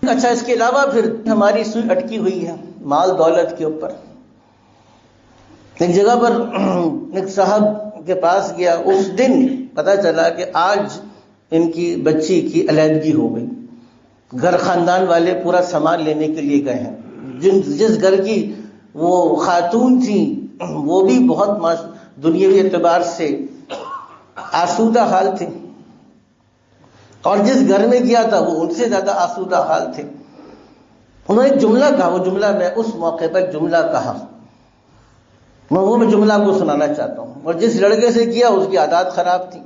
اچھا اس کے علاوہ پھر ہماری سوئی اٹکی ہوئی ہے مال دولت کے اوپر. ایک جگہ پر ایک صاحب کے پاس گیا, اس دن پتا چلا کہ آج ان کی بچی کی علیحدگی ہو گئی. گھر خاندان والے پورا سامان لینے کے لیے گئے ہیں. جس گھر کی وہ خاتون تھی وہ بھی بہت دنیاوی اعتبار سے آسودہ حال تھے, اور جس گھر میں گیا تھا وہ ان سے زیادہ آسودہ حال تھے. انہوں نے ایک جملہ کہا, وہ جملہ میں اس موقع پر جملہ کہا, میں جملہ کو سنانا چاہتا ہوں. اور جس لڑکے سے کیا اس کی عادات خراب تھی.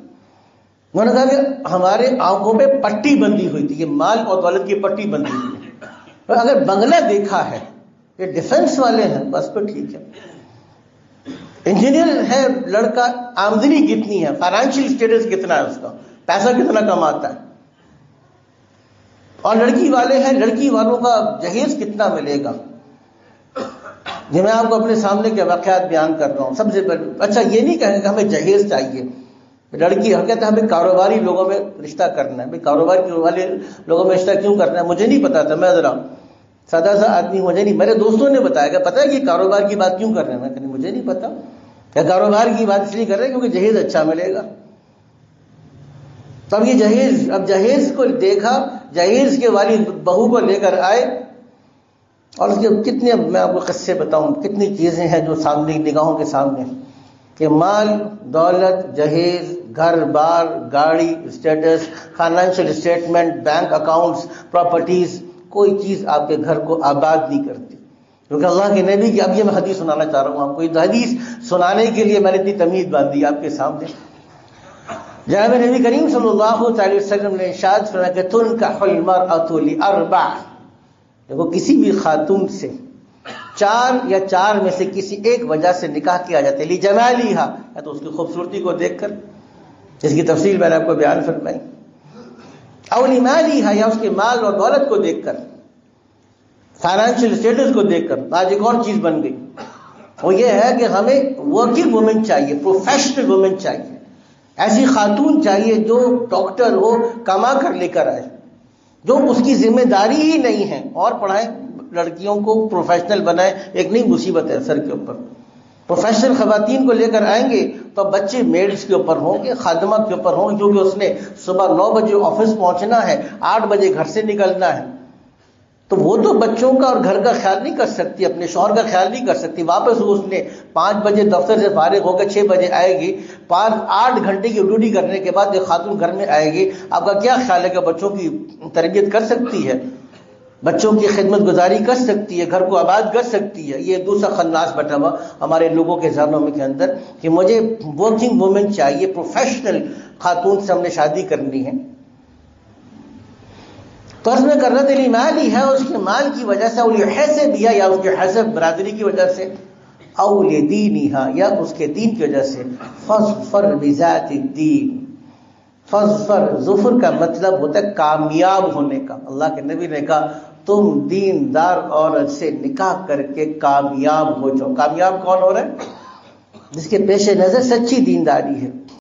انہوں نے کہا کہ ہمارے آنکھوں پہ پٹی بندھی ہوئی تھی, یہ مال اور دولت کی پٹی بندھی ہوئی ہے, اور اگر بنگلہ دیکھا ہے, یہ ڈیفنس والے ہیں, بس تو ٹھیک ہے. انجینئر ہے لڑکا, آمدنی کتنی ہے, فائنینشیل اسٹیٹس کتنا ہے اس کا, پیسہ کتنا کماتا ہے. اور لڑکی والے ہیں, لڑکی والوں کا جہیز کتنا ملے گا. میں آپ کو اپنے سامنے کے واقعات بیان کر رہا ہوں. سب سے پہلے اچھا یہ نہیں کہیں کہ ہمیں جہیز چاہیے. لڑکی ہم کہتے ہیں ہمیں کاروباری لوگوں میں رشتہ کرنا ہے. بھائی کاروباری والے لوگوں میں رشتہ کیوں کرنا ہے, مجھے نہیں پتا تھا. میں ذرا سادہ سا آدمی, مجھے نہیں, میرے دوستوں نے بتایا کہ پتہ ہے کہ کاروبار کی بات کیوں کر رہے ہیں. میں کہ مجھے نہیں پتا. کیا کاروبار کی بات اس لیے کر رہے ہیں کیونکہ جہیز اچھا ملے گا. تب یہ جہیز, اب جہیز کو دیکھا, جہیز کے والد بہو کو لے کر آئے, اور اس کے کتنے, میں آپ کو قصے بتاؤں, کتنی چیزیں ہیں جو سامنے نگاہوں کے سامنے, کہ مال دولت, جہیز, گھر بار, گاڑی, status, financial statement, bank accounts, properties, کوئی چیز آپ کے گھر کو آباد نہیں کرتی. کیونکہ اللہ کے نبی کی, اب یہ میں حدیث سنانا چاہ رہا ہوں آپ کو, یہ حدیث سنانے کے لیے میں نے اتنی تمیز باندھی آپ کے سامنے. جناب نبی کریم صلی اللہ علیہ وسلم نے ارشاد فرمایا کہ تنکح المرأۃ لاربع. دیکھو کسی بھی خاتون سے چار میں سے کسی ایک وجہ سے نکاح کیا جاتا ہے. لجمالہا, یا تو اس کی خوبصورتی کو دیکھ کر, جس کی تفصیل میں نے آپ کو بیان فرمائی, او لمالہا, یا اس کے مال اور دولت کو دیکھ کر, فائنینشیل اسٹیٹس کو دیکھ کر. آج ایک اور چیز بن گئی, وہ یہ ہے کہ ہمیں ورکنگ وومن چاہیے, پروفیشنل وومن چاہیے, ایسی خاتون چاہیے جو ڈاکٹر ہو, کما کر لے کر آئے, جو اس کی ذمہ داری ہی نہیں ہے. اور پڑھائیں لڑکیوں کو, پروفیشنل بنائیں, ایک نئی مصیبت ہے سر کے اوپر. پروفیشنل خواتین کو لے کر آئیں گے تو بچے میڈس کے اوپر ہوں گے, خادمہ کے اوپر ہوں گے, کیونکہ اس نے صبح 9 بجے آفس پہنچنا ہے, 8 بجے گھر سے نکلنا ہے. تو وہ تو بچوں کا اور گھر کا خیال نہیں کر سکتی, اپنے شوہر کا خیال نہیں کر سکتی. واپس اس نے 5 بجے دفتر سے فارغ ہو کے 6 بجے آئے گی. 8 گھنٹے کی ڈیوٹی کرنے کے بعد ایک خاتون گھر میں آئے گی. آپ کا کیا خیال ہے کہ بچوں کی تربیت کر سکتی ہے, بچوں کی خدمت گزاری کر سکتی ہے, گھر کو آباد کر سکتی ہے؟ یہ دوسرا خناس بٹا ہوا ہمارے لوگوں کے ذہنوں میں کے اندر کہ مجھے ورکنگ وومن چاہیے, پروفیشنل خاتون سے ہم نے شادی کرنی ہے. تو اس میں کرنا دلی مال ہی ہے, اس کے مال کی وجہ سے, اور یہ حسب بھی ہے, یا اس کے حسب برادری کی وجہ سے, او لدینہا, یا اس کے دین کی وجہ سے. فاظفر بذات الدین. فاظفر, ظفر کا مطلب ہوتا ہے کامیاب ہونے کا. اللہ کے نبی نے کہا تم دیندار عورت سے نکاح کر کے کامیاب ہو جاؤ. کامیاب کون ہو رہا ہے؟ جس کے پیش نظر سچی دینداری ہے.